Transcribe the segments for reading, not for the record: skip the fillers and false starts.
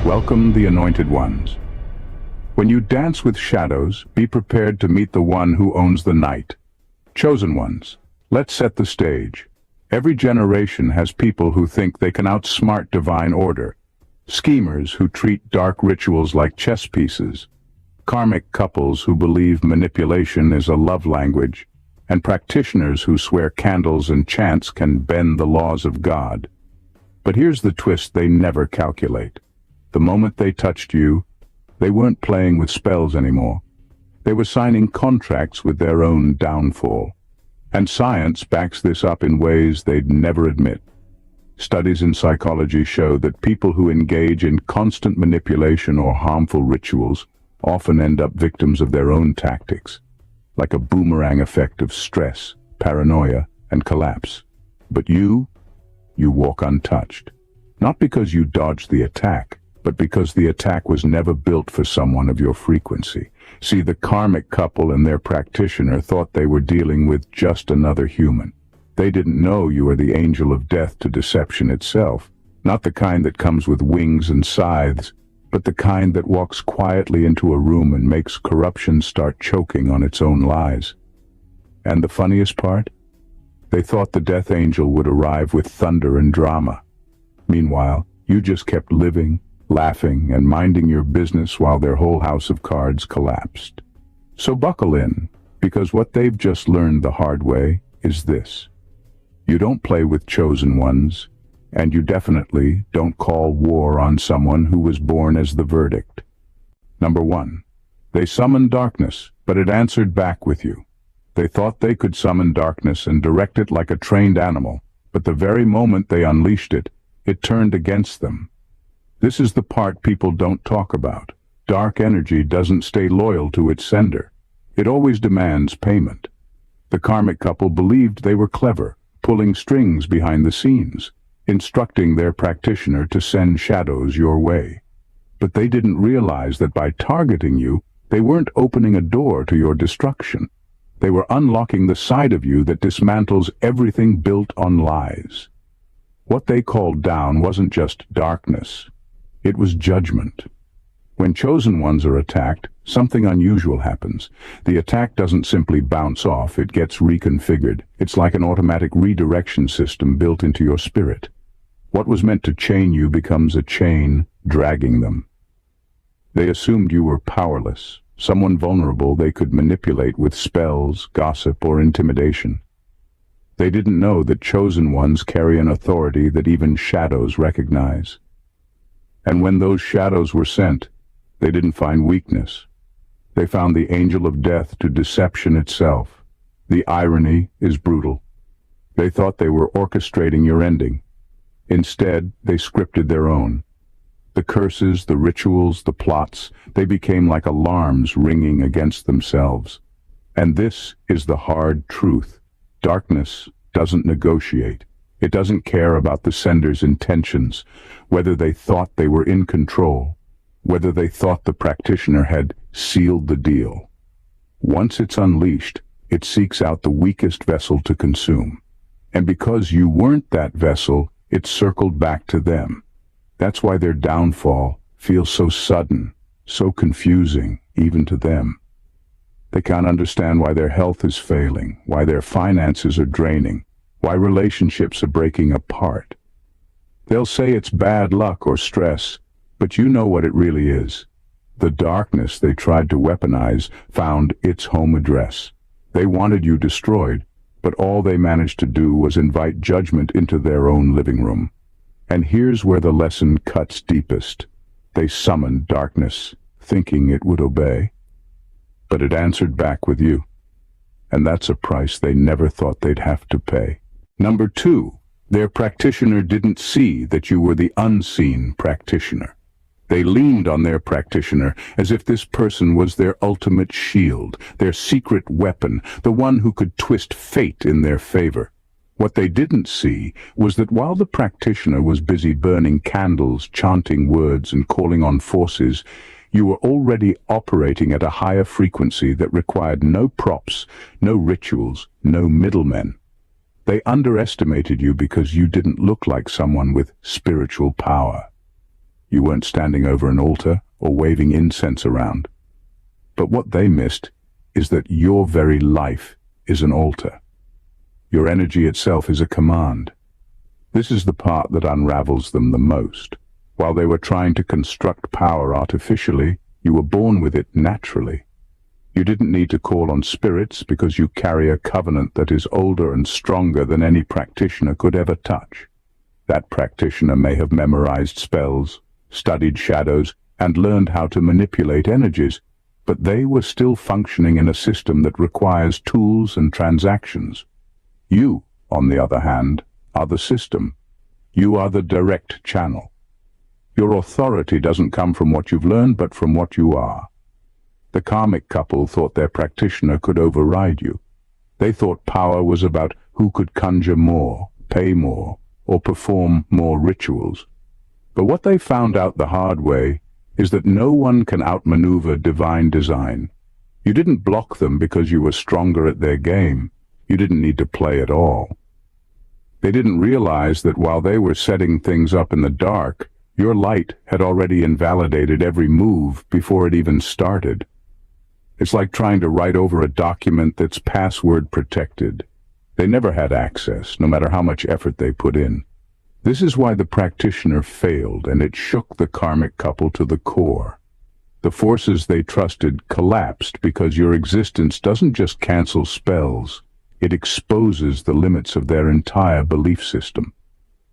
Welcome the anointed ones. When you dance with shadows, be prepared to meet the one who owns the night. Chosen ones, let's set the stage. Every generation has people who think they can outsmart divine order. Schemers who treat dark rituals like chess pieces. Karmic couples who believe manipulation is a love language. And practitioners who swear candles and chants can bend the laws of God. But here's the twist they never calculate. The moment they touched you, they weren't playing with spells anymore. They were signing contracts with their own downfall. And science backs this up in ways they'd never admit. Studies in psychology show that people who engage in constant manipulation or harmful rituals often end up victims of their own tactics, like a boomerang effect of stress, paranoia, and collapse. But you walk untouched. Not because you dodged the attack, but because the attack was never built for someone of your frequency. See, the karmic couple and their practitioner thought they were dealing with just another human. They didn't know you are the angel of death to deception itself, not the kind that comes with wings and scythes, but the kind that walks quietly into a room and makes corruption start choking on its own lies. And the funniest part? They thought the death angel would arrive with thunder and drama. Meanwhile, you just kept living, laughing, and minding your business while their whole house of cards collapsed. So buckle in, because what they've just learned the hard way is this. You don't play with chosen ones, and you definitely don't call war on someone who was born as the verdict. Number 1. They summoned darkness, but it answered back with you. They thought they could summon darkness and direct it like a trained animal, but the very moment they unleashed it, it turned against them. This is the part people don't talk about. Dark energy doesn't stay loyal to its sender. It always demands payment. The karmic couple believed they were clever, pulling strings behind the scenes, instructing their practitioner to send shadows your way. But they didn't realize that by targeting you, they weren't opening a door to your destruction. They were unlocking the side of you that dismantles everything built on lies. What they called down wasn't just darkness. It was judgment. When chosen ones are attacked, something unusual happens. The attack doesn't simply bounce off, it gets reconfigured. It's like an automatic redirection system built into your spirit. What was meant to chain you becomes a chain dragging them. They assumed you were powerless, someone vulnerable they could manipulate with spells, gossip, or intimidation. They didn't know that chosen ones carry an authority that even shadows recognize. And when those shadows were sent, they didn't find weakness. They found the angel of death to deception itself. The irony is brutal. They thought they were orchestrating your ending. Instead, they scripted their own. The curses, the rituals, the plots, they became like alarms ringing against themselves. And this is the hard truth. Darkness doesn't negotiate. It doesn't care about the sender's intentions, whether they thought they were in control, whether they thought the practitioner had sealed the deal. Once it's unleashed, it seeks out the weakest vessel to consume. And because you weren't that vessel, it circled back to them. That's why their downfall feels so sudden, so confusing, even to them. They can't understand why their health is failing, why their finances are draining, why relationships are breaking apart. They'll say it's bad luck or stress, but you know what it really is. The darkness they tried to weaponize found its home address. They wanted you destroyed, but all they managed to do was invite judgment into their own living room. And here's where the lesson cuts deepest. They summoned darkness, thinking it would obey. But it answered back with you. And that's a price they never thought they'd have to pay. Number 2, their practitioner didn't see that you were the unseen practitioner. They leaned on their practitioner as if this person was their ultimate shield, their secret weapon, the one who could twist fate in their favor. What they didn't see was that while the practitioner was busy burning candles, chanting words, and calling on forces, you were already operating at a higher frequency that required no props, no rituals, no middlemen. They underestimated you because you didn't look like someone with spiritual power. You weren't standing over an altar or waving incense around. But what they missed is that your very life is an altar. Your energy itself is a command. This is the part that unravels them the most. While they were trying to construct power artificially, you were born with it naturally. You didn't need to call on spirits because you carry a covenant that is older and stronger than any practitioner could ever touch. That practitioner may have memorized spells, studied shadows, and learned how to manipulate energies, but they were still functioning in a system that requires tools and transactions. You, on the other hand, are the system. You are the direct channel. Your authority doesn't come from what you've learned, but from what you are. The karmic couple thought their practitioner could override you. They thought power was about who could conjure more, pay more, or perform more rituals. But what they found out the hard way is that no one can outmaneuver divine design. You didn't block them because you were stronger at their game. You didn't need to play at all. They didn't realize that while they were setting things up in the dark, your light had already invalidated every move before it even started. It's like trying to write over a document that's password protected. They never had access, no matter how much effort they put in. This is why the practitioner failed, and it shook the karmic couple to the core. The forces they trusted collapsed because your existence doesn't just cancel spells, it exposes the limits of their entire belief system.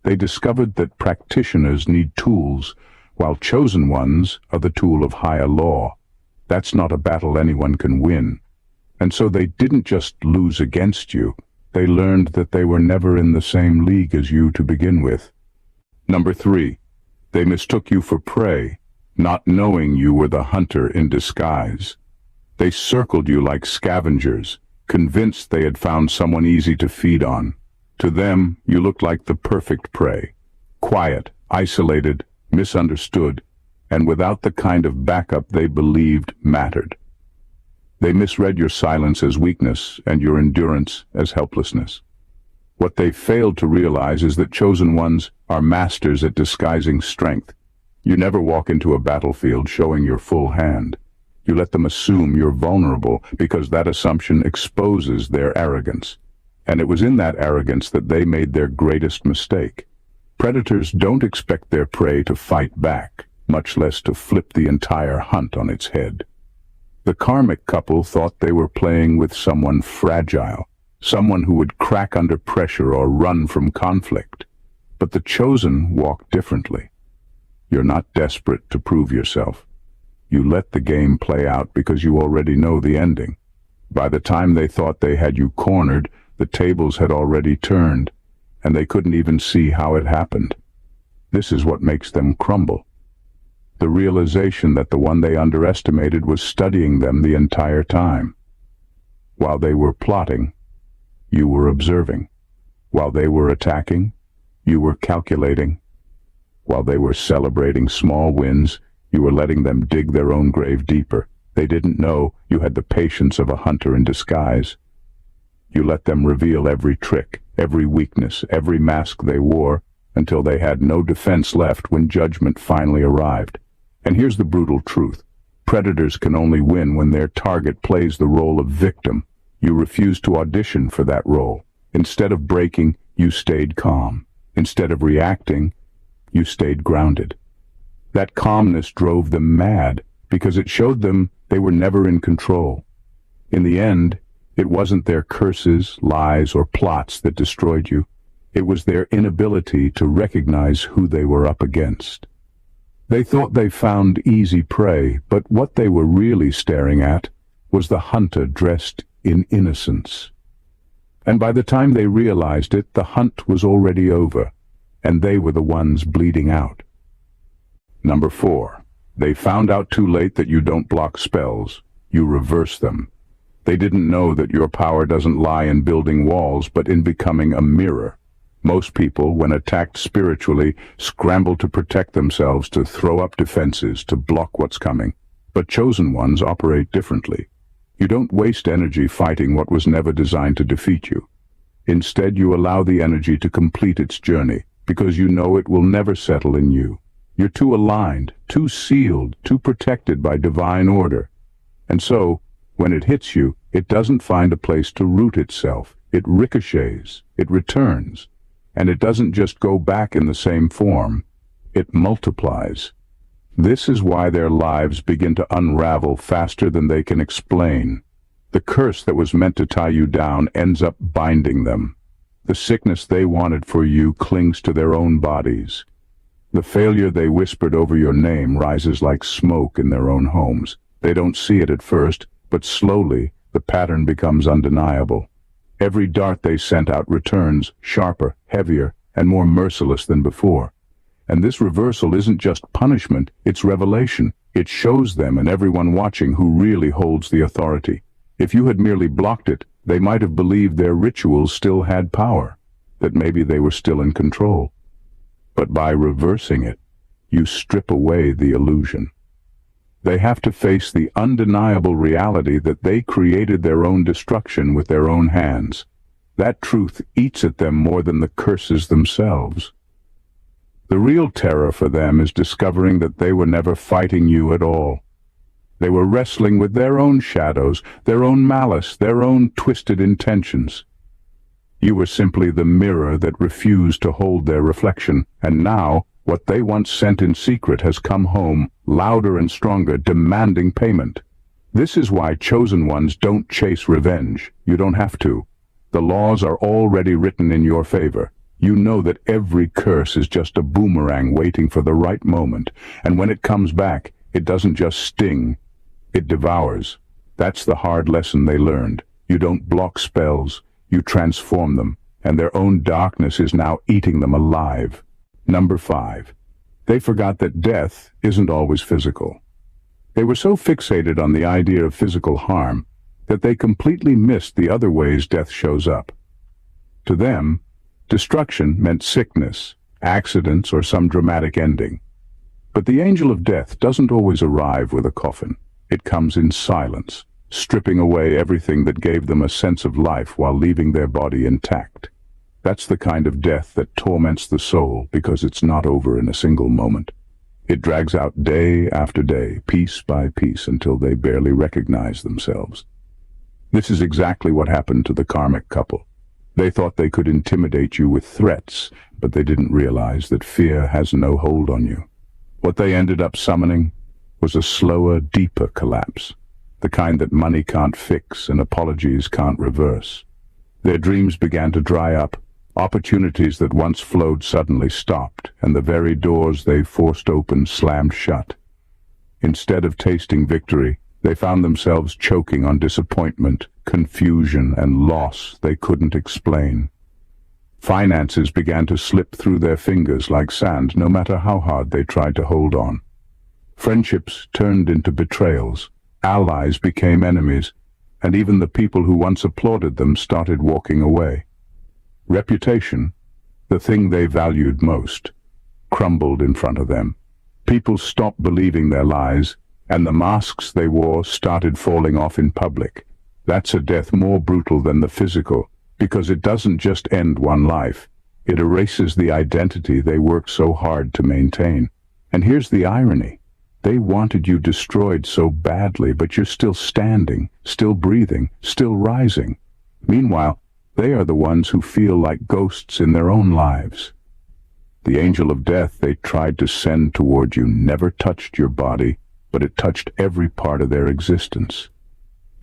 They discovered that practitioners need tools, while chosen ones are the tool of higher law. That's not a battle anyone can win. And so they didn't just lose against you, they learned that they were never in the same league as you to begin with. Number 3, they mistook you for prey, not knowing you were the hunter in disguise. They circled you like scavengers, convinced they had found someone easy to feed on. To them, you looked like the perfect prey, quiet, isolated, misunderstood, and without the kind of backup they believed mattered. They misread your silence as weakness and your endurance as helplessness. What they failed to realize is that chosen ones are masters at disguising strength. You never walk into a battlefield showing your full hand. You let them assume you're vulnerable because that assumption exposes their arrogance. And it was in that arrogance that they made their greatest mistake. Predators don't expect their prey to fight back, much less to flip the entire hunt on its head. The karmic couple thought they were playing with someone fragile, someone who would crack under pressure or run from conflict. But the chosen walk differently. You're not desperate to prove yourself. You let the game play out because you already know the ending. By the time they thought they had you cornered, the tables had already turned, and they couldn't even see how it happened. This is what makes them crumble. The realization that the one they underestimated was studying them the entire time. While they were plotting, you were observing. While they were attacking, you were calculating. While they were celebrating small wins, you were letting them dig their own grave deeper. They didn't know you had the patience of a hunter in disguise. You let them reveal every trick, every weakness, every mask they wore, until they had no defense left when judgment finally arrived. And here's the brutal truth. Predators can only win when their target plays the role of victim. You refused to audition for that role. Instead of breaking, you stayed calm. Instead of reacting, you stayed grounded. That calmness drove them mad because it showed them they were never in control. In the end, it wasn't their curses, lies, or plots that destroyed you. It was their inability to recognize who they were up against. They thought they found easy prey, but what they were really staring at was the hunter dressed in innocence. And by the time they realized it, the hunt was already over, and they were the ones bleeding out. Number 4, they found out too late that you don't block spells, you reverse them. They didn't know that your power doesn't lie in building walls, but in becoming a mirror. Most people, when attacked spiritually, scramble to protect themselves, to throw up defenses, to block what's coming. But chosen ones operate differently. You don't waste energy fighting what was never designed to defeat you. Instead, you allow the energy to complete its journey, because you know it will never settle in you. You're too aligned, too sealed, too protected by divine order. And so, when it hits you, it doesn't find a place to root itself. It ricochets, it returns, and it doesn't just go back in the same form. It multiplies. This is why their lives begin to unravel faster than they can explain. The curse that was meant to tie you down ends up binding them. The sickness they wanted for you clings to their own bodies. The failure they whispered over your name rises like smoke in their own homes. They don't see it at first, but slowly the pattern becomes undeniable. Every dart they sent out returns, sharper, heavier, and more merciless than before. And this reversal isn't just punishment, it's revelation. It shows them and everyone watching who really holds the authority. If you had merely blocked it, they might have believed their rituals still had power, that maybe they were still in control. But by reversing it, you strip away the illusion. They have to face the undeniable reality that they created their own destruction with their own hands. That truth eats at them more than the curses themselves. The real terror for them is discovering that they were never fighting you at all. They were wrestling with their own shadows, their own malice, their own twisted intentions. You were simply the mirror that refused to hold their reflection, and now, what they once sent in secret has come home, louder and stronger, demanding payment. This is why chosen ones don't chase revenge. You don't have to. The laws are already written in your favor. You know that every curse is just a boomerang waiting for the right moment, and when it comes back, it doesn't just sting, it devours. That's the hard lesson they learned. You don't block spells, you transform them, and their own darkness is now eating them alive. Number 5. They forgot that death isn't always physical. They were so fixated on the idea of physical harm that they completely missed the other ways death shows up. To them, destruction meant sickness, accidents, or some dramatic ending. But the angel of death doesn't always arrive with a coffin. It comes in silence, stripping away everything that gave them a sense of life while leaving their body intact. That's the kind of death that torments the soul because it's not over in a single moment. It drags out day after day, piece by piece, until they barely recognize themselves. This is exactly what happened to the Karmic couple. They thought they could intimidate you with threats, but they didn't realize that fear has no hold on you. What they ended up summoning was a slower, deeper collapse, the kind that money can't fix and apologies can't reverse. Their dreams began to dry up. Opportunities that once flowed suddenly stopped, and the very doors they forced open slammed shut. Instead of tasting victory, they found themselves choking on disappointment, confusion, and loss they couldn't explain. Finances began to slip through their fingers like sand, no matter how hard they tried to hold on. Friendships turned into betrayals, allies became enemies, and even the people who once applauded them started walking away. Reputation, the thing they valued most, crumbled in front of them. People stopped believing their lies, and the masks they wore started falling off in public. That's a death more brutal than the physical, because it doesn't just end one life. It erases the identity they worked so hard to maintain. And here's the irony. They wanted you destroyed so badly, but you're still standing, still breathing, still rising. Meanwhile, they are the ones who feel like ghosts in their own lives. The angel of death they tried to send toward you never touched your body, but it touched every part of their existence.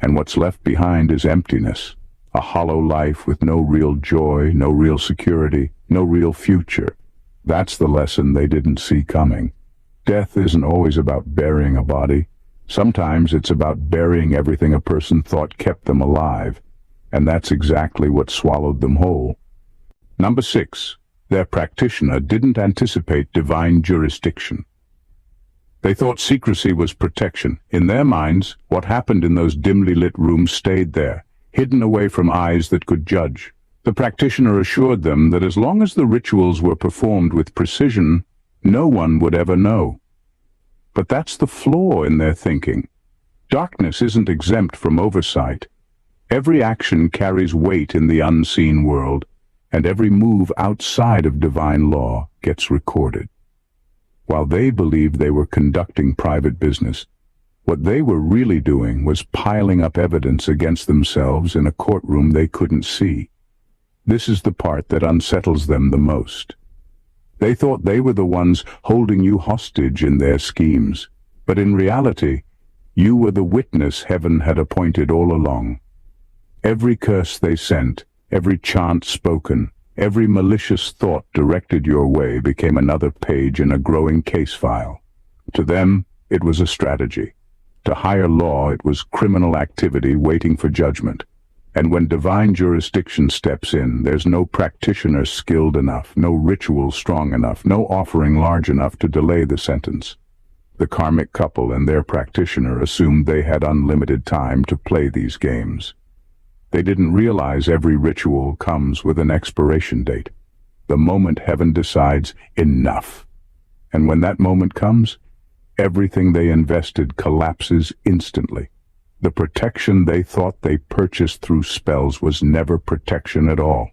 And what's left behind is emptiness, a hollow life with no real joy, no real security, no real future. That's the lesson they didn't see coming. Death isn't always about burying a body. Sometimes it's about burying everything a person thought kept them alive. And that's exactly what swallowed them whole. Number 6. Their practitioner didn't anticipate divine jurisdiction. They thought secrecy was protection. In their minds, what happened in those dimly lit rooms stayed there, hidden away from eyes that could judge. The practitioner assured them that as long as the rituals were performed with precision, no one would ever know. But that's the flaw in their thinking. Darkness isn't exempt from oversight. Every action carries weight in the unseen world, and every move outside of divine law gets recorded. While they believed they were conducting private business, what they were really doing was piling up evidence against themselves in a courtroom they couldn't see. This is the part that unsettles them the most. They thought they were the ones holding you hostage in their schemes, but in reality, you were the witness heaven had appointed all along. Every curse they sent, every chant spoken, every malicious thought directed your way became another page in a growing case file. To them, it was a strategy. To higher law, it was criminal activity waiting for judgment. And when divine jurisdiction steps in, there's no practitioner skilled enough, no ritual strong enough, no offering large enough to delay the sentence. The karmic couple and their practitioner assumed they had unlimited time to play these games. They didn't realize every ritual comes with an expiration date, the moment heaven decides enough. And when that moment comes, everything they invested collapses instantly. The protection they thought they purchased through spells was never protection at all.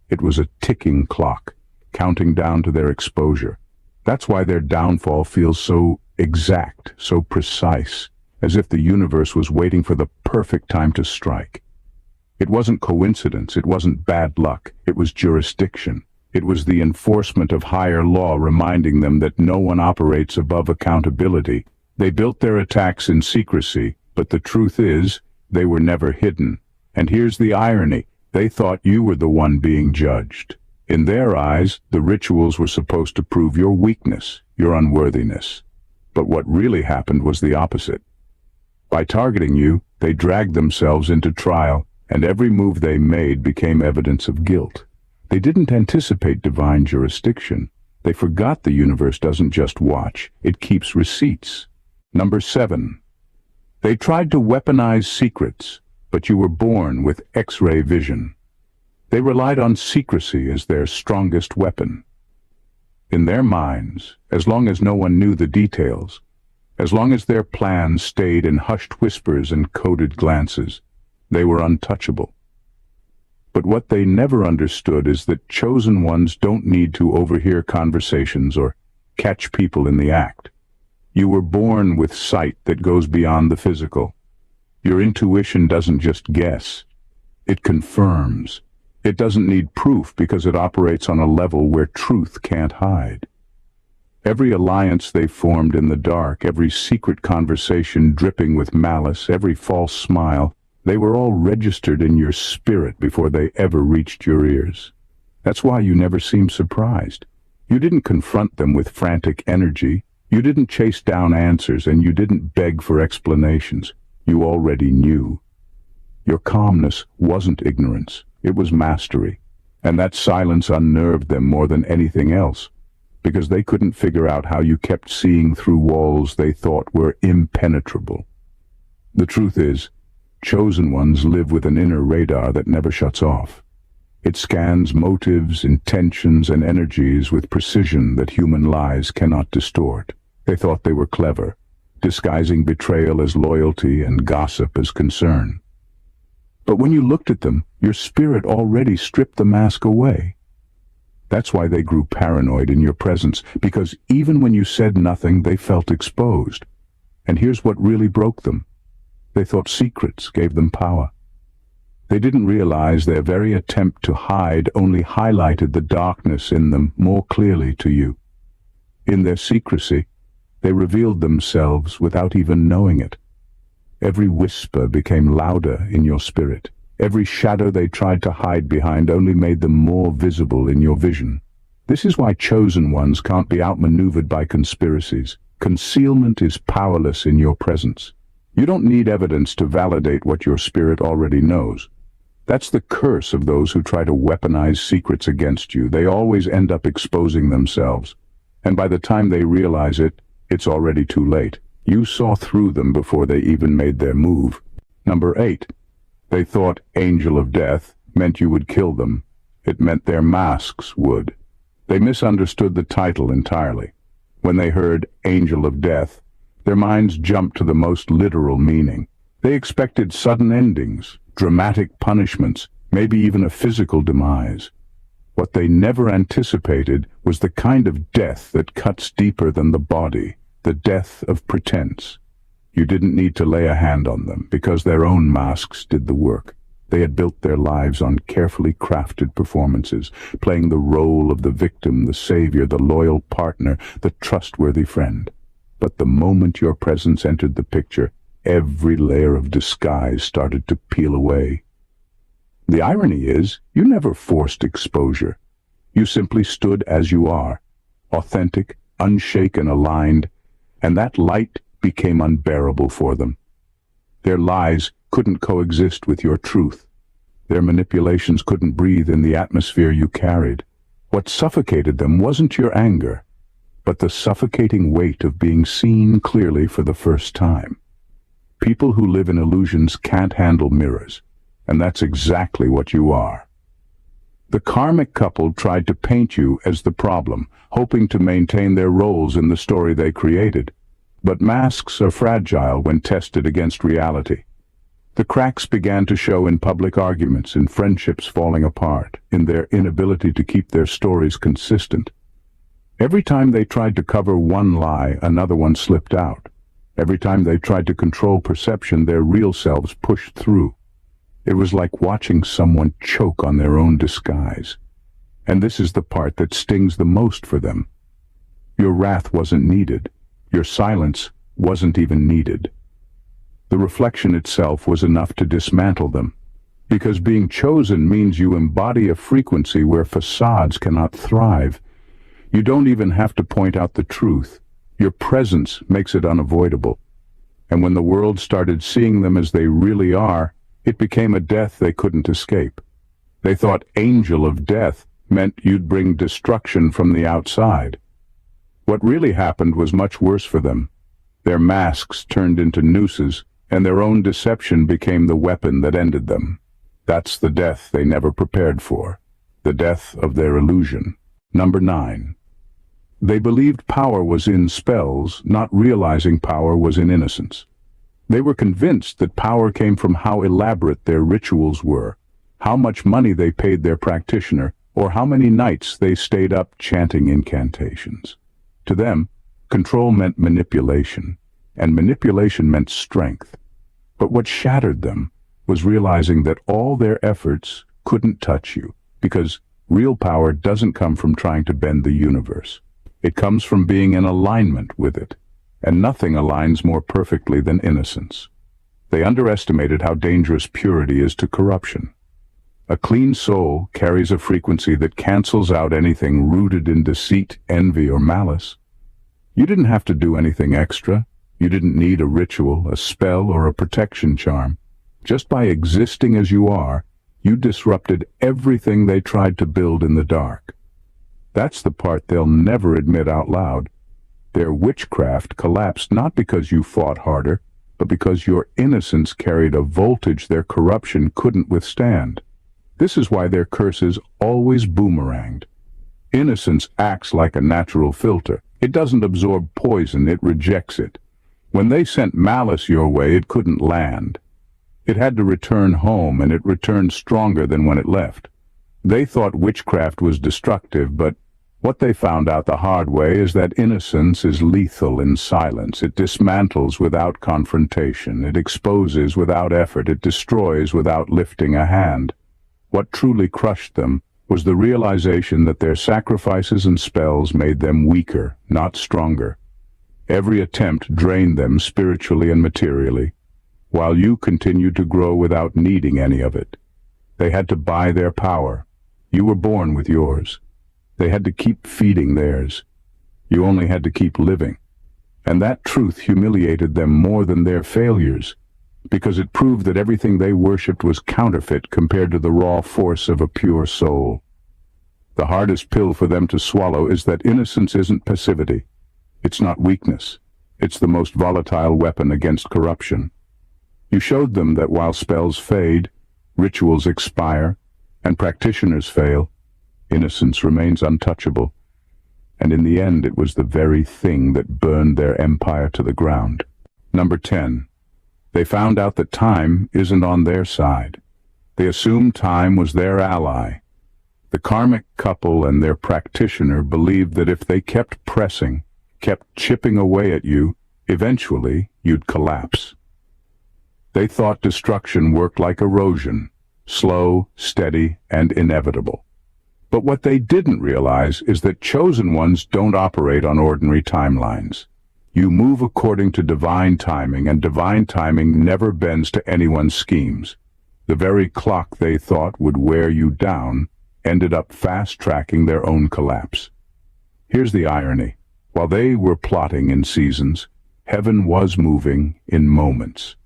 It was a ticking clock, counting down to their exposure. That's why their downfall feels so exact, so precise, as if the universe was waiting for the perfect time to strike. It wasn't coincidence, it wasn't bad luck, it was jurisdiction. It was the enforcement of higher law reminding them that no one operates above accountability. They built their attacks in secrecy, but the truth is, they were never hidden. And here's the irony, they thought you were the one being judged. In their eyes, the rituals were supposed to prove your weakness, your unworthiness. But what really happened was the opposite. By targeting you, they dragged themselves into trial, and every move they made became evidence of guilt. They didn't anticipate divine jurisdiction. They forgot the universe doesn't just watch, it keeps receipts. Number 7. They tried to weaponize secrets, but you were born with X-ray vision. They relied on secrecy as their strongest weapon. In their minds, as long as no one knew the details, as long as their plans stayed in hushed whispers and coded glances, they were untouchable. But what they never understood is that chosen ones don't need to overhear conversations or catch people in the act. You were born with sight that goes beyond the physical. Your intuition doesn't just guess, it confirms. It doesn't need proof because it operates on a level where truth can't hide. Every alliance they formed in the dark, every secret conversation dripping with malice, every false smile, they were all registered in your spirit before they ever reached your ears. That's why you never seemed surprised. You didn't confront them with frantic energy. You didn't chase down answers, and you didn't beg for explanations. You already knew. Your calmness wasn't ignorance. It was mastery. And that silence unnerved them more than anything else, because they couldn't figure out how you kept seeing through walls they thought were impenetrable. The truth is, chosen ones live with an inner radar that never shuts off. It scans motives, intentions, and energies with precision that human lies cannot distort. They thought they were clever, disguising betrayal as loyalty and gossip as concern. But when you looked at them, your spirit already stripped the mask away. That's why they grew paranoid in your presence, because even when you said nothing, they felt exposed. And here's what really broke them. They thought secrets gave them power. They didn't realize their very attempt to hide only highlighted the darkness in them more clearly to you. In their secrecy, they revealed themselves without even knowing it. Every whisper became louder in your spirit. Every shadow they tried to hide behind only made them more visible in your vision. This is why chosen ones can't be outmaneuvered by conspiracies. Concealment is powerless in your presence. You don't need evidence to validate what your spirit already knows. That's the curse of those who try to weaponize secrets against you. They always end up exposing themselves. And by the time they realize it, it's already too late. You saw through them before they even made their move. Number 8. They thought angel of death meant you would kill them. It meant their masks would. They misunderstood the title entirely. When they heard angel of death, their minds jumped to the most literal meaning. They expected sudden endings, dramatic punishments, maybe even a physical demise. What they never anticipated was the kind of death that cuts deeper than the body, the death of pretense. You didn't need to lay a hand on them, because their own masks did the work. They had built their lives on carefully crafted performances, playing the role of the victim, the savior, the loyal partner, the trustworthy friend. But the moment your presence entered the picture, every layer of disguise started to peel away. The irony is, you never forced exposure. You simply stood as you are, authentic, unshaken, aligned, and that light became unbearable for them. Their lies couldn't coexist with your truth. Their manipulations couldn't breathe in the atmosphere you carried. What suffocated them wasn't your anger, but the suffocating weight of being seen clearly for the first time. People who live in illusions can't handle mirrors, and that's exactly what you are. The karmic couple tried to paint you as the problem, hoping to maintain their roles in the story they created. But masks are fragile when tested against reality. The cracks began to show in public arguments, in friendships falling apart, in their inability to keep their stories consistent. Every time they tried to cover one lie, another one slipped out. Every time they tried to control perception, their real selves pushed through. It was like watching someone choke on their own disguise. And this is the part that stings the most for them. Your wrath wasn't needed. Your silence wasn't even needed. The reflection itself was enough to dismantle them, because being chosen means you embody a frequency where facades cannot thrive. You don't even have to point out the truth. Your presence makes it unavoidable. And when the world started seeing them as they really are, it became a death they couldn't escape. They thought angel of death meant you'd bring destruction from the outside. What really happened was much worse for them. Their masks turned into nooses, and their own deception became the weapon that ended them. That's the death they never prepared for, the death of their illusion. Number 9. They believed power was in spells, not realizing power was in innocence. They were convinced that power came from how elaborate their rituals were, how much money they paid their practitioner, or how many nights they stayed up chanting incantations. To them, control meant manipulation, and manipulation meant strength. But what shattered them was realizing that all their efforts couldn't touch you, because real power doesn't come from trying to bend the universe. It comes from being in alignment with it, and nothing aligns more perfectly than innocence. They underestimated how dangerous purity is to corruption. A clean soul carries a frequency that cancels out anything rooted in deceit, envy, or malice. You didn't have to do anything extra. You didn't need a ritual, a spell, or a protection charm. Just by existing as you are, you disrupted everything they tried to build in the dark. That's the part they'll never admit out loud. Their witchcraft collapsed not because you fought harder, but because your innocence carried a voltage their corruption couldn't withstand. This is why their curses always boomeranged. Innocence acts like a natural filter. It doesn't absorb poison, it rejects it. When they sent malice your way, it couldn't land. It had to return home, and it returned stronger than when it left. They thought witchcraft was destructive, but what they found out the hard way is that innocence is lethal in silence. It dismantles without confrontation. It exposes without effort. It destroys without lifting a hand. What truly crushed them was the realization that their sacrifices and spells made them weaker, not stronger. Every attempt drained them spiritually and materially, while you continued to grow without needing any of it. They had to buy their power. You were born with yours. They had to keep feeding theirs. You only had to keep living. And that truth humiliated them more than their failures, because it proved that everything they worshipped was counterfeit compared to the raw force of a pure soul. The hardest pill for them to swallow is that innocence isn't passivity. It's not weakness. It's the most volatile weapon against corruption. You showed them that while spells fade, rituals expire, and practitioners fail, innocence remains untouchable. And in the end, it was the very thing that burned their empire to the ground. Number 10. They found out that time isn't on their side. They assumed time was their ally. The karmic couple and their practitioner believed that if they kept pressing, kept chipping away at you, eventually you'd collapse. They thought destruction worked like erosion, slow, steady, and inevitable. But what they didn't realize is that chosen ones don't operate on ordinary timelines. You move according to divine timing, and divine timing never bends to anyone's schemes. The very clock they thought would wear you down ended up fast-tracking their own collapse. Here's the irony. While they were plotting in seasons, heaven was moving in moments.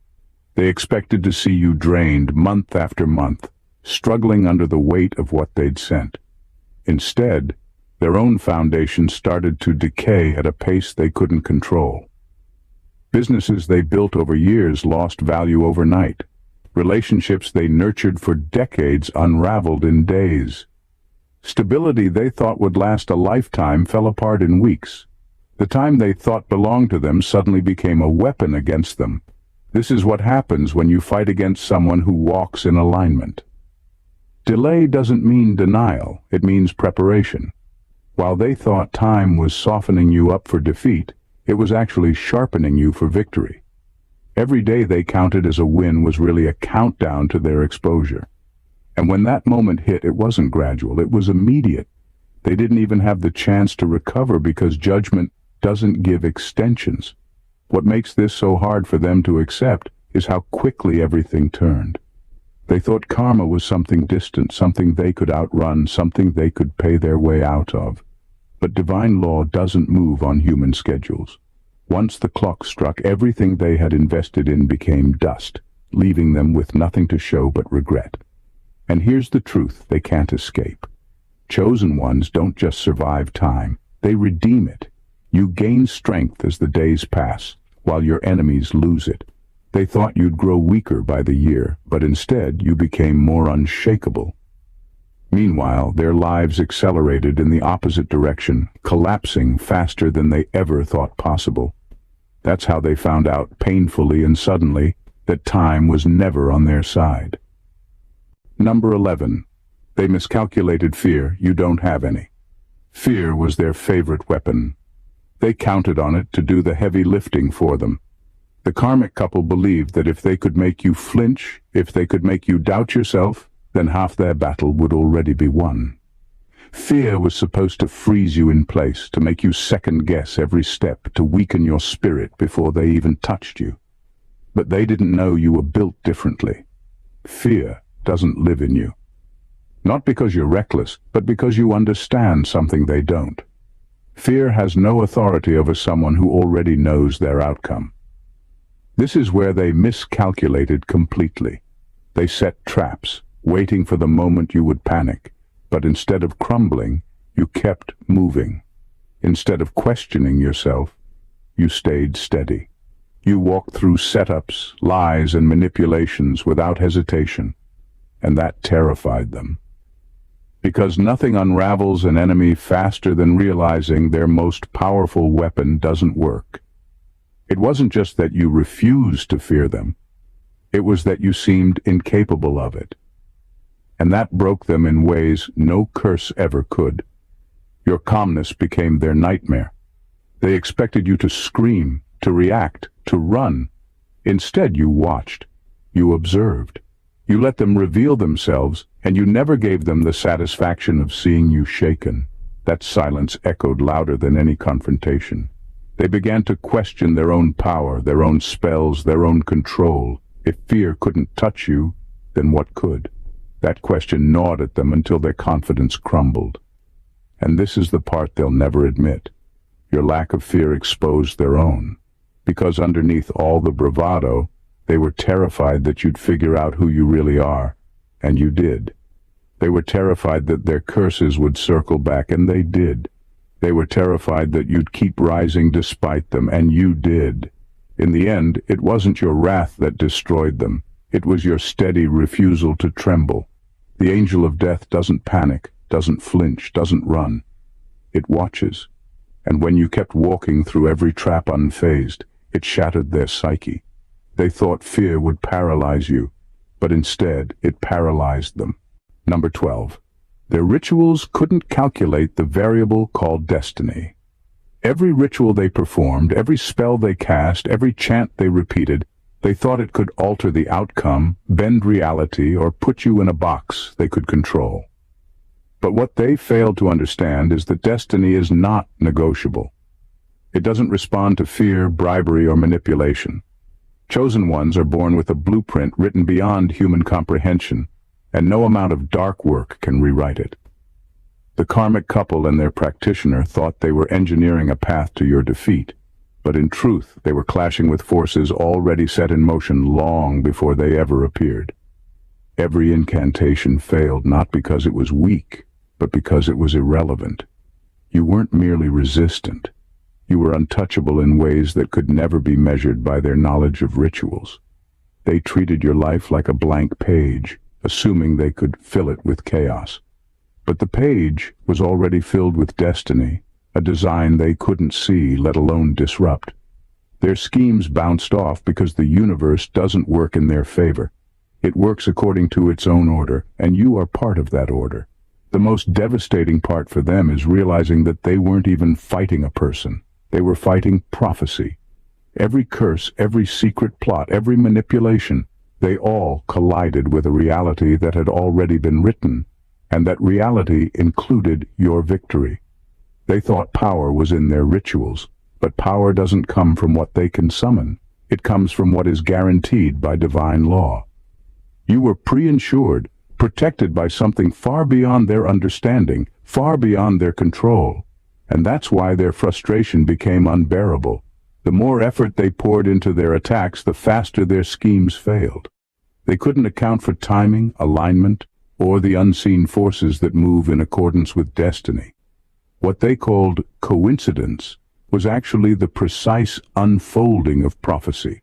They expected to see you drained month after month, struggling under the weight of what they'd sent. Instead, their own foundation started to decay at a pace they couldn't control. Businesses they built over years lost value overnight. Relationships they nurtured for decades unraveled in days. Stability they thought would last a lifetime fell apart in weeks. The time they thought belonged to them suddenly became a weapon against them. This is what happens when you fight against someone who walks in alignment. Delay doesn't mean denial, it means preparation. While they thought time was softening you up for defeat, it was actually sharpening you for victory. Every day they counted as a win was really a countdown to their exposure. And when that moment hit, it wasn't gradual, it was immediate. They didn't even have the chance to recover because judgment doesn't give extensions. What makes this so hard for them to accept is how quickly everything turned. They thought karma was something distant, something they could outrun, something they could pay their way out of. But divine law doesn't move on human schedules. Once the clock struck, everything they had invested in became dust, leaving them with nothing to show but regret. And here's the truth they can't escape. Chosen ones don't just survive time, they redeem it. You gain strength as the days pass, while your enemies lose it. They thought you'd grow weaker by the year, but instead you became more unshakable. Meanwhile, their lives accelerated in the opposite direction, collapsing faster than they ever thought possible. That's how they found out, painfully and suddenly, that time was never on their side. Number 11. They miscalculated fear. You don't have any. Fear was their favorite weapon. They counted on it to do the heavy lifting for them. The karmic couple believed that if they could make you flinch, if they could make you doubt yourself, then half their battle would already be won. Fear was supposed to freeze you in place, to make you second-guess every step, to weaken your spirit before they even touched you. But they didn't know you were built differently. Fear doesn't live in you. Not because you're reckless, but because you understand something they don't. Fear has no authority over someone who already knows their outcome. This is where they miscalculated completely. They set traps, waiting for the moment you would panic. But instead of crumbling, you kept moving. Instead of questioning yourself, you stayed steady. You walked through setups, lies, and manipulations without hesitation, and that terrified them. Because nothing unravels an enemy faster than realizing their most powerful weapon doesn't work. It wasn't just that you refused to fear them, it was that you seemed incapable of it. And that broke them in ways no curse ever could. Your calmness became their nightmare. They expected you to scream, to react, to run. Instead, you watched. You observed. You let them reveal themselves, and you never gave them the satisfaction of seeing you shaken. That silence echoed louder than any confrontation. They began to question their own power, their own spells, their own control. If fear couldn't touch you, then what could? That question gnawed at them until their confidence crumbled. And this is the part they'll never admit. Your lack of fear exposed their own. Because underneath all the bravado, they were terrified that you'd figure out who you really are. And you did. They were terrified that their curses would circle back, and they did. They were terrified that you'd keep rising despite them, and you did. In the end, it wasn't your wrath that destroyed them. It was your steady refusal to tremble. The angel of death doesn't panic, doesn't flinch, doesn't run. It watches. And when you kept walking through every trap unfazed, it shattered their psyche. They thought fear would paralyze you, but instead it paralyzed them. Number 12. Their rituals couldn't calculate the variable called destiny. Every ritual they performed, every spell they cast, every chant they repeated, they thought it could alter the outcome, bend reality, or put you in a box they could control. But what they failed to understand is that destiny is not negotiable. It doesn't respond to fear, bribery, or manipulation. Chosen ones are born with a blueprint written beyond human comprehension, and no amount of dark work can rewrite it. The karmic couple and their practitioner thought they were engineering a path to your defeat, but in truth they were clashing with forces already set in motion long before they ever appeared. Every incantation failed not because it was weak, but because it was irrelevant. You weren't merely resistant. You were untouchable in ways that could never be measured by their knowledge of rituals. They treated your life like a blank page, assuming they could fill it with chaos. But the page was already filled with destiny, a design they couldn't see, let alone disrupt. Their schemes bounced off because the universe doesn't work in their favor. It works according to its own order, and you are part of that order. The most devastating part for them is realizing that they weren't even fighting a person. They were fighting prophecy. Every curse, every secret plot, every manipulation, they all collided with a reality that had already been written, and that reality included your victory. They thought power was in their rituals, but power doesn't come from what they can summon. It comes from what is guaranteed by divine law. You were pre-insured, protected by something far beyond their understanding, far beyond their control. And that's why their frustration became unbearable. The more effort they poured into their attacks, the faster their schemes failed. They couldn't account for timing, alignment, or the unseen forces that move in accordance with destiny. What they called coincidence was actually the precise unfolding of prophecy.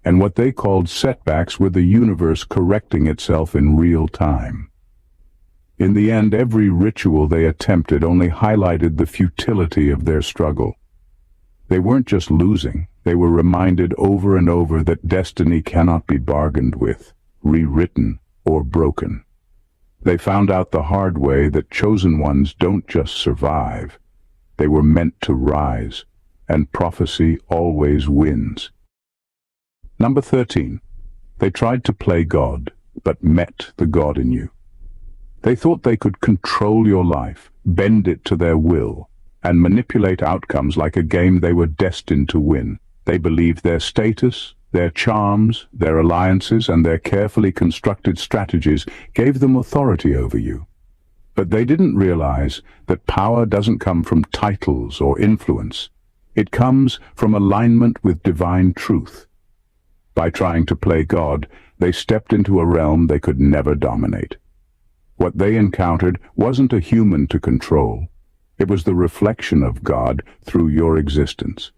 And what they called setbacks were the universe correcting itself in real time. In the end, every ritual they attempted only highlighted the futility of their struggle. They weren't just losing, they were reminded over and over that destiny cannot be bargained with, rewritten, or broken. They found out the hard way that chosen ones don't just survive. They were meant to rise, and prophecy always wins. Number 13. They tried to play God, but met the God in you. They thought they could control your life, bend it to their will, and manipulate outcomes like a game they were destined to win. They believed their status, their charms, their alliances, and their carefully constructed strategies gave them authority over you. But they didn't realize that power doesn't come from titles or influence. It comes from alignment with divine truth. By trying to play God, they stepped into a realm they could never dominate. What they encountered wasn't a human to control. It was the reflection of God through your existence.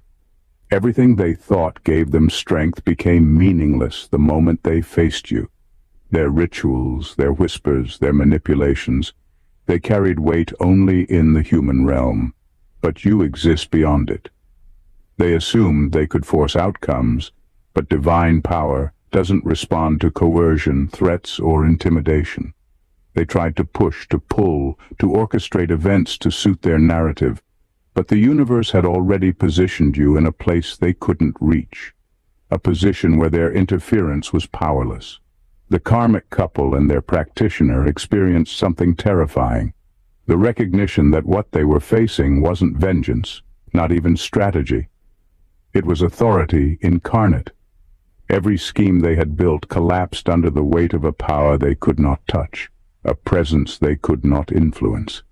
Everything they thought gave them strength became meaningless the moment they faced you. Their rituals, their whispers, their manipulations, they carried weight only in the human realm, but you exist beyond it. They assumed they could force outcomes, but divine power doesn't respond to coercion, threats, or intimidation. They tried to push, to pull, to orchestrate events to suit their narrative, but the universe had already positioned you in a place they couldn't reach, a position where their interference was powerless. The karmic couple and their practitioner experienced something terrifying, the recognition that what they were facing wasn't vengeance, not even strategy. It was authority incarnate. Every scheme they had built collapsed under the weight of a power they could not touch, a presence they could not influence.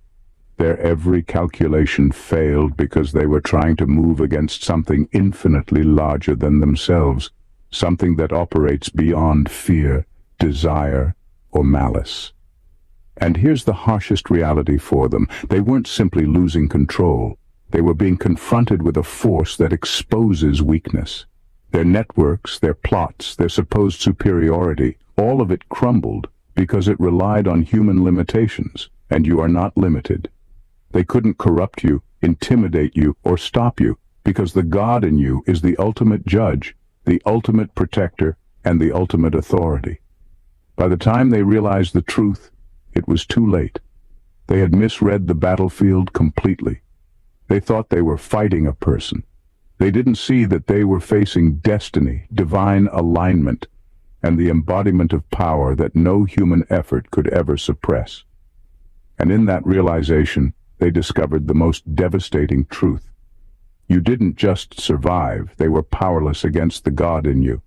Their every calculation failed because they were trying to move against something infinitely larger than themselves, something that operates beyond fear, desire, or malice. And here's the harshest reality for them. They weren't simply losing control. They were being confronted with a force that exposes weakness. Their networks, their plots, their supposed superiority, all of it crumbled because it relied on human limitations, and you are not limited. They couldn't corrupt you, intimidate you, or stop you, because the God in you is the ultimate judge, the ultimate protector, and the ultimate authority. By the time they realized the truth, it was too late. They had misread the battlefield completely. They thought they were fighting a person. They didn't see that they were facing destiny, divine alignment, and the embodiment of power that no human effort could ever suppress. And in that realization, they discovered the most devastating truth. You didn't just survive, they were powerless against the God in you.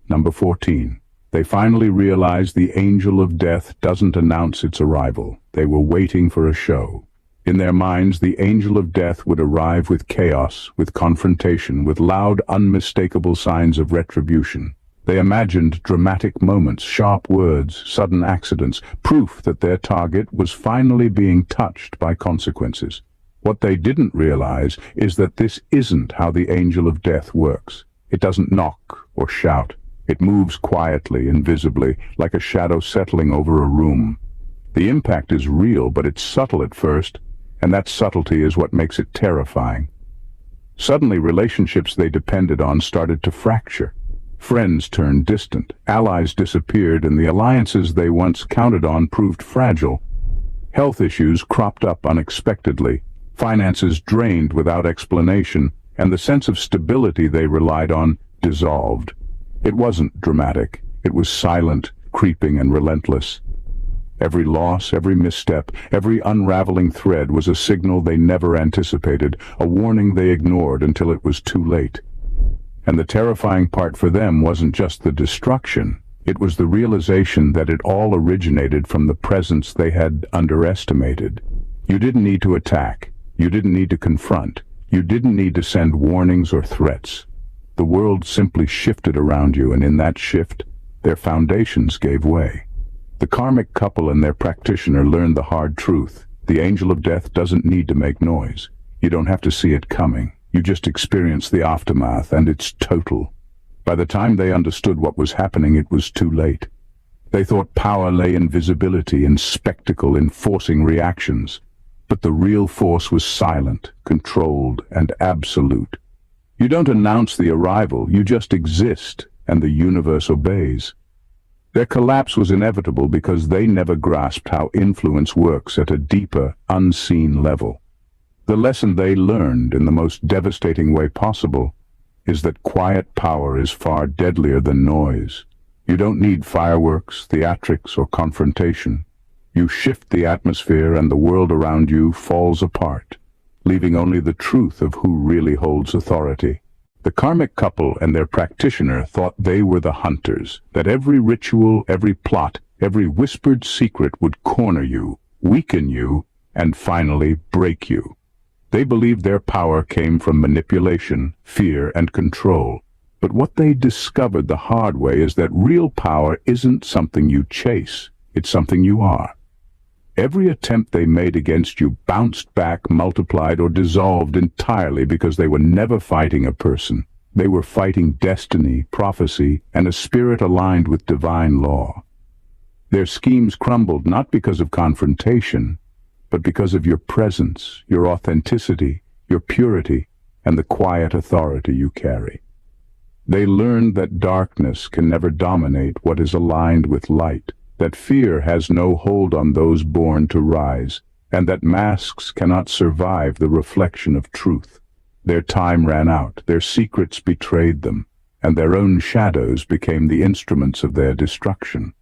Number 14. They finally realized the angel of death doesn't announce its arrival. They were waiting for a show. In their minds, the angel of death would arrive with chaos, with confrontation, with loud, unmistakable signs of retribution. They imagined dramatic moments, sharp words, sudden accidents, proof that their target was finally being touched by consequences. What they didn't realize is that this isn't how the angel of death works. It doesn't knock or shout. It moves quietly, invisibly, like a shadow settling over a room. The impact is real, but it's subtle at first, and that subtlety is what makes it terrifying. Suddenly, relationships they depended on started to fracture. Friends turned distant, allies disappeared, and the alliances they once counted on proved fragile. Health issues cropped up unexpectedly, finances drained without explanation, and the sense of stability they relied on dissolved. It wasn't dramatic. It was silent, creeping, and relentless. Every loss, every misstep, every unraveling thread was a signal they never anticipated, a warning they ignored until it was too late. And the terrifying part for them wasn't just the destruction. It was the realization that it all originated from the presence they had underestimated. You didn't need to attack. You didn't need to confront. You didn't need to send warnings or threats. The world simply shifted around you, and in that shift, their foundations gave way. The karmic couple and their practitioner learned the hard truth. The angel of death doesn't need to make noise. You don't have to see it coming. You just experience the aftermath, and it's total. By the time they understood what was happening, it was too late. They thought power lay in visibility, in spectacle, in forcing reactions. But the real force was silent, controlled, and absolute. You don't announce the arrival, you just exist, and the universe obeys. Their collapse was inevitable because they never grasped how influence works at a deeper, unseen level. The lesson they learned in the most devastating way possible is that quiet power is far deadlier than noise. You don't need fireworks, theatrics, or confrontation. You shift the atmosphere and the world around you falls apart, leaving only the truth of who really holds authority. The karmic couple and their practitioner thought they were the hunters, that every ritual, every plot, every whispered secret would corner you, weaken you, and finally break you. They believed their power came from manipulation, fear, and control. But what they discovered the hard way is that real power isn't something you chase, it's something you are. Every attempt they made against you bounced back, multiplied, or dissolved entirely because they were never fighting a person. They were fighting destiny, prophecy, and a spirit aligned with divine law. Their schemes crumbled not because of confrontation, but because of your presence, your authenticity, your purity, and the quiet authority you carry. They learned that darkness can never dominate what is aligned with light, that fear has no hold on those born to rise, and that masks cannot survive the reflection of truth. Their time ran out, their secrets betrayed them, and their own shadows became the instruments of their destruction.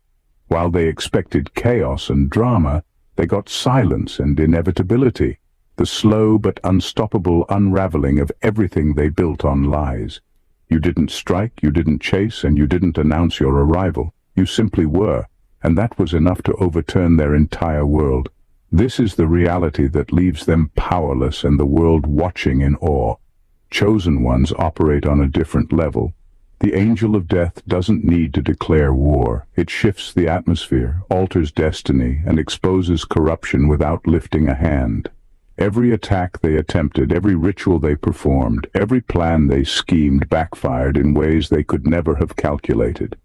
While they expected chaos and drama, they got silence and inevitability, the slow but unstoppable unraveling of everything they built on lies. You didn't strike, you didn't chase, and you didn't announce your arrival. You simply were, and that was enough to overturn their entire world. This is the reality that leaves them powerless and the world watching in awe. Chosen ones operate on a different level. The angel of death doesn't need to declare war. It shifts the atmosphere, alters destiny, and exposes corruption without lifting a hand. Every attack they attempted, every ritual they performed, every plan they schemed backfired in ways they could never have calculated.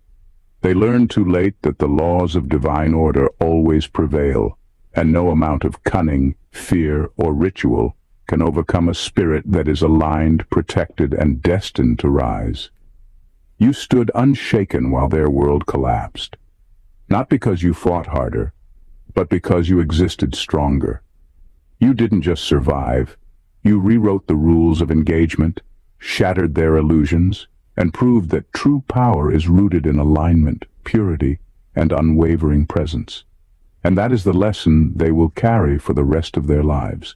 They learned too late that the laws of divine order always prevail, and no amount of cunning, fear, or ritual can overcome a spirit that is aligned, protected, and destined to rise. You stood unshaken while their world collapsed. Not because you fought harder, but because you existed stronger. You didn't just survive. You rewrote the rules of engagement, shattered their illusions, and proved that true power is rooted in alignment, purity, and unwavering presence. And that is the lesson they will carry for the rest of their lives.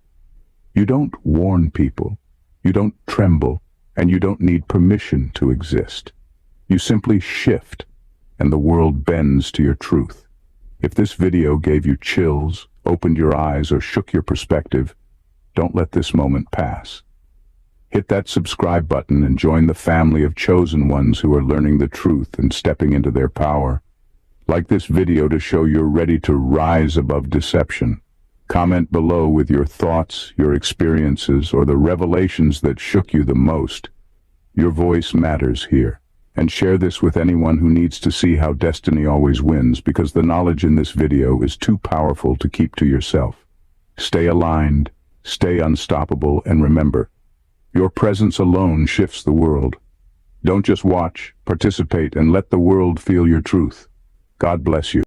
You don't warn people, you don't tremble, and you don't need permission to exist. You simply shift, and the world bends to your truth. If this video gave you chills, opened your eyes, or shook your perspective, don't let this moment pass. Hit that subscribe button and join the family of chosen ones who are learning the truth and stepping into their power. Like this video to show you're ready to rise above deception. Comment below with your thoughts, your experiences, or the revelations that shook you the most. Your voice matters here. And share this with anyone who needs to see how destiny always wins, because the knowledge in this video is too powerful to keep to yourself. Stay aligned, stay unstoppable, and remember, your presence alone shifts the world. Don't just watch, participate, and let the world feel your truth. God bless you.